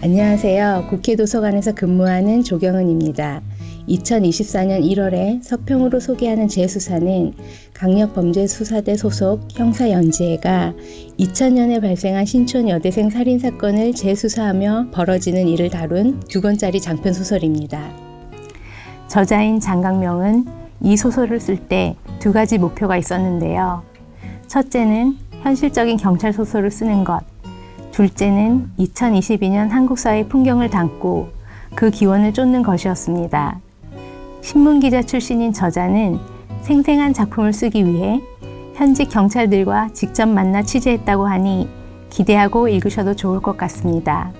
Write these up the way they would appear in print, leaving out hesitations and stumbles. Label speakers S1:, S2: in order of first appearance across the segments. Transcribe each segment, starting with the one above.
S1: 안녕하세요. 국회 도서관에서 근무하는 조경은입니다. 2024년 1월에 서평으로 소개하는 제 수사는 강력범죄수사대 소속 형사 연지혜가 2000년에 발생한 신촌 여대생 살인사건을 재수사하며 벌어지는 일을 다룬 2권짜리 장편소설입니다. 저자인 장강명은 이 소설을 쓸 때 2가지 목표가 있었는데요. 첫째는 현실적인 경찰 소설을 쓰는 것, 둘째는 2022년 한국 사회의 풍경을 담고 그 기원을 쫓는 것이었습니다. 신문기자 출신인 저자는 생생한 작품을 쓰기 위해 현직 경찰들과 직접 만나 취재했다고 하니 기대하고 읽으셔도 좋을 것 같습니다.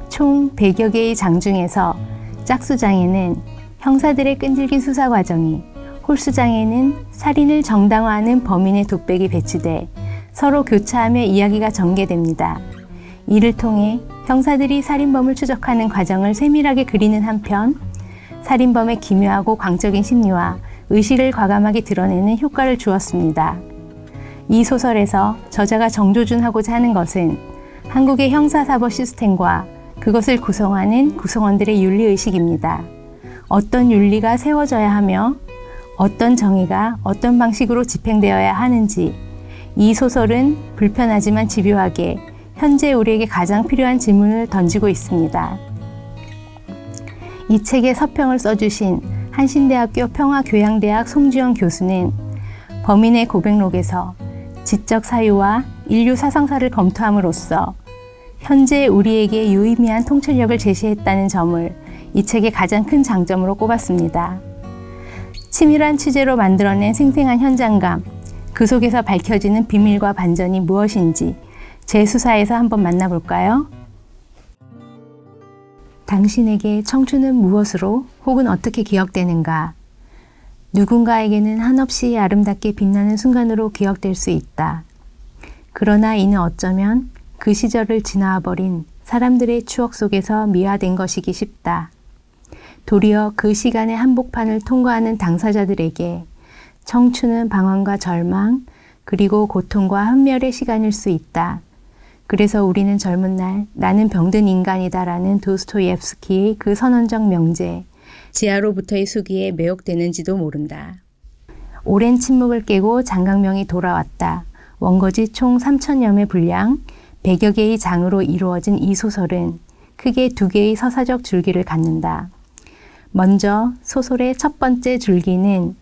S1: 총 100여 개의 장 중에서 짝수장에는 형사들의 끈질긴 수사 과정이, 홀수장에는 살인을 정당화하는 범인의 독백이 배치돼 서로 교차하며 이야기가 전개됩니다. 이를 통해 형사들이 살인범을 추적하는 과정을 세밀하게 그리는 한편 살인범의 기묘하고 광적인 심리와 의식을 과감하게 드러내는 효과를 주었습니다. 이 소설에서 저자가 정조준하고자 하는 것은 한국의 형사사법 시스템과 그것을 구성하는 구성원들의 윤리의식입니다. 어떤 윤리가 세워져야 하며 어떤 정의가 어떤 방식으로 집행되어야 하는지, 이 소설은 불편하지만 집요하게 현재 우리에게 가장 필요한 질문을 던지고 있습니다. 이 책의 서평을 써주신 한신대학교 평화교양대학 송주영 교수는 범인의 고백록에서 지적 사유와 인류 사상사를 검토함으로써 현재 우리에게 유의미한 통찰력을 제시했다는 점을 이 책의 가장 큰 장점으로 꼽았습니다. 치밀한 취재로 만들어낸 생생한 현장감, 그 속에서 밝혀지는 비밀과 반전이 무엇인지 재수사에서 한번 만나볼까요? 당신에게 청춘은 무엇으로 혹은 어떻게 기억되는가? 누군가에게는 한없이 아름답게 빛나는 순간으로 기억될 수 있다. 그러나 이는 어쩌면 그 시절을 지나와 버린 사람들의 추억 속에서 미화된 것이기 쉽다. 도리어 그 시간의 한복판을 통과하는 당사자들에게 청춘은 방황과 절망, 그리고 고통과 환멸의 시간일 수 있다. 그래서 우리는 젊은 날 나는 병든 인간이다라는 도스토옙스키의 그 선언적 명제, 지하로부터의 수기에 매혹되는지도 모른다. 오랜 침묵을 깨고 장강명이 돌아왔다. 원고지 총 3,000여매 분량, 100여 개의 장으로 이루어진 이 소설은 크게 2개의 서사적 줄기를 갖는다. 먼저 소설의 첫 번째 줄기는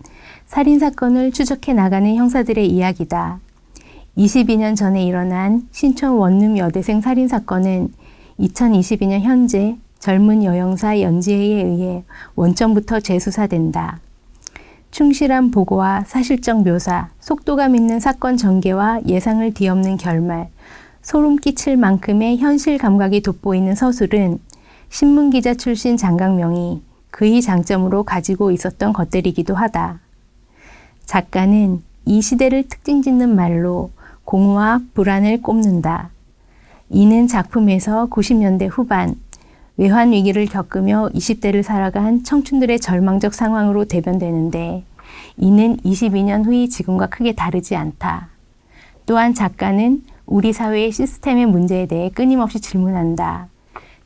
S1: 살인사건을 추적해 나가는 형사들의 이야기다. 22년 전에 일어난 신촌 원룸 여대생 살인사건은 2022년 현재 젊은 여형사 연지혜에 의해 원점부터 재수사된다. 충실한 보고와 사실적 묘사, 속도감 있는 사건 전개와 예상을 뒤엎는 결말, 소름 끼칠 만큼의 현실 감각이 돋보이는 서술은 신문기자 출신 장강명이 그의 장점으로 가지고 있었던 것들이기도 하다. 작가는 이 시대를 특징 짓는 말로 공허와 불안을 꼽는다. 이는 작품에서 90년대 후반 외환 위기를 겪으며 20대를 살아간 청춘들의 절망적 상황으로 대변되는데 이는 22년 후의 지금과 크게 다르지 않다. 또한 작가는 우리 사회의 시스템의 문제에 대해 끊임없이 질문한다.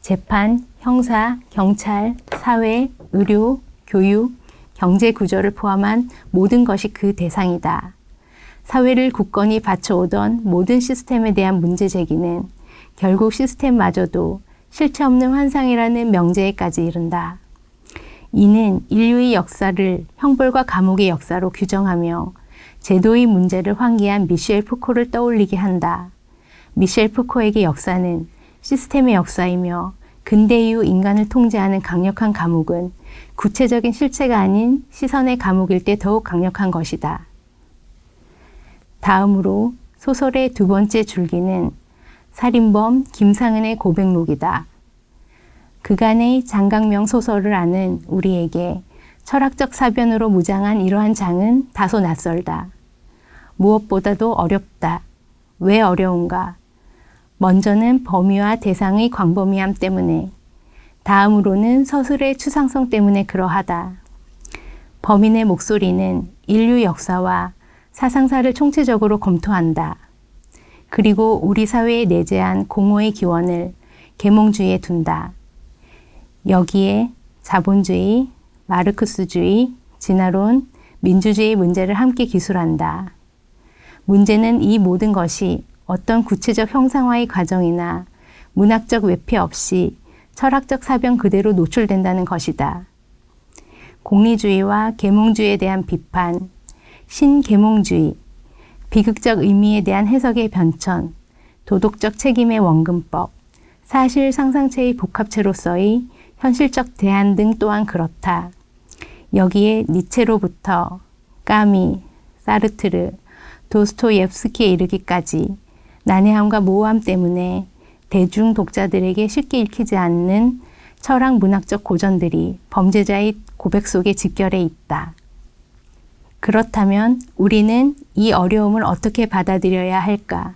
S1: 재판, 형사, 경찰, 사회, 의료, 교육, 경제 구조를 포함한 모든 것이 그 대상이다. 사회를 굳건히 받쳐오던 모든 시스템에 대한 문제 제기는 결국 시스템마저도 실체 없는 환상이라는 명제에까지 이른다. 이는 인류의 역사를 형벌과 감옥의 역사로 규정하며 제도의 문제를 환기한 미셸 푸코를 떠올리게 한다. 미셸 푸코에게 역사는 시스템의 역사이며 근대 이후 인간을 통제하는 강력한 감옥은 구체적인 실체가 아닌 시선의 감옥일 때 더욱 강력한 것이다. 다음으로 소설의 2번째 줄기는 살인범 김상은의 고백록이다. 그간의 장강명 소설을 아는 우리에게 철학적 사변으로 무장한 이러한 장은 다소 낯설다. 무엇보다도 어렵다. 왜 어려운가? 먼저는 범위와 대상의 광범위함 때문에, 다음으로는 서술의 추상성 때문에 그러하다. 범인의 목소리는 인류 역사와 사상사를 총체적으로 검토한다. 그리고 우리 사회에 내재한 공허의 기원을 계몽주의에 둔다. 여기에 자본주의, 마르크스주의, 진화론, 민주주의 문제를 함께 기술한다. 문제는 이 모든 것이 어떤 구체적 형상화의 과정이나 문학적 외피 없이 철학적 사변 그대로 노출된다는 것이다. 공리주의와 계몽주의에 대한 비판, 신계몽주의, 비극적 의미에 대한 해석의 변천, 도덕적 책임의 원근법, 사실 상상체의 복합체로서의 현실적 대안 등 또한 그렇다. 여기에 니체로부터 까미, 사르트르, 도스토옙스키에 이르기까지 난해함과 모호함 때문에 대중 독자들에게 쉽게 읽히지 않는 철학 문학적 고전들이 범죄자의 고백 속에 집결해 있다. 그렇다면 우리는 이 어려움을 어떻게 받아들여야 할까?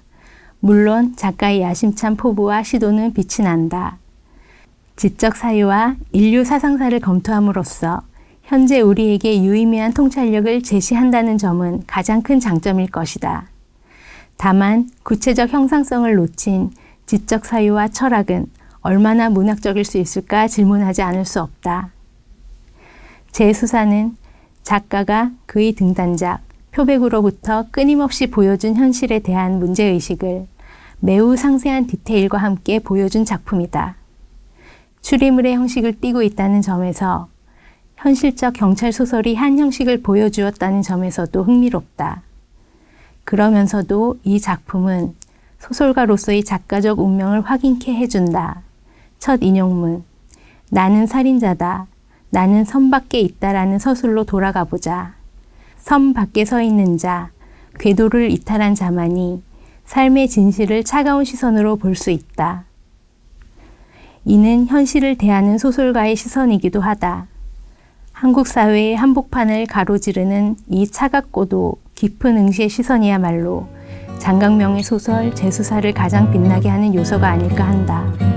S1: 물론 작가의 야심찬 포부와 시도는 빛이 난다. 지적 사유와 인류 사상사를 검토함으로써 현재 우리에게 유의미한 통찰력을 제시한다는 점은 가장 큰 장점일 것이다. 다만 구체적 형상성을 놓친 지적 사유와 철학은 얼마나 문학적일 수 있을까 질문하지 않을 수 없다. 제 수사는 작가가 그의 등단작 표백으로부터 끊임없이 보여준 현실에 대한 문제의식을 매우 상세한 디테일과 함께 보여준 작품이다. 추리물의 형식을 띠고 있다는 점에서 현실적 경찰 소설이 한 형식을 보여주었다는 점에서도 흥미롭다. 그러면서도 이 작품은 소설가로서의 작가적 운명을 확인케 해준다. 첫 인용문, 나는 살인자다. 나는 섬 밖에 있다라는 서술로 돌아가 보자. 섬 밖에 서 있는 자, 궤도를 이탈한 자만이 삶의 진실을 차가운 시선으로 볼 수 있다. 이는 현실을 대하는 소설가의 시선이기도 하다. 한국 사회의 한복판을 가로지르는 이 차갑고도 깊은 응시의 시선이야말로 장강명의 소설 재수사를 가장 빛나게 하는 요소가 아닐까 한다.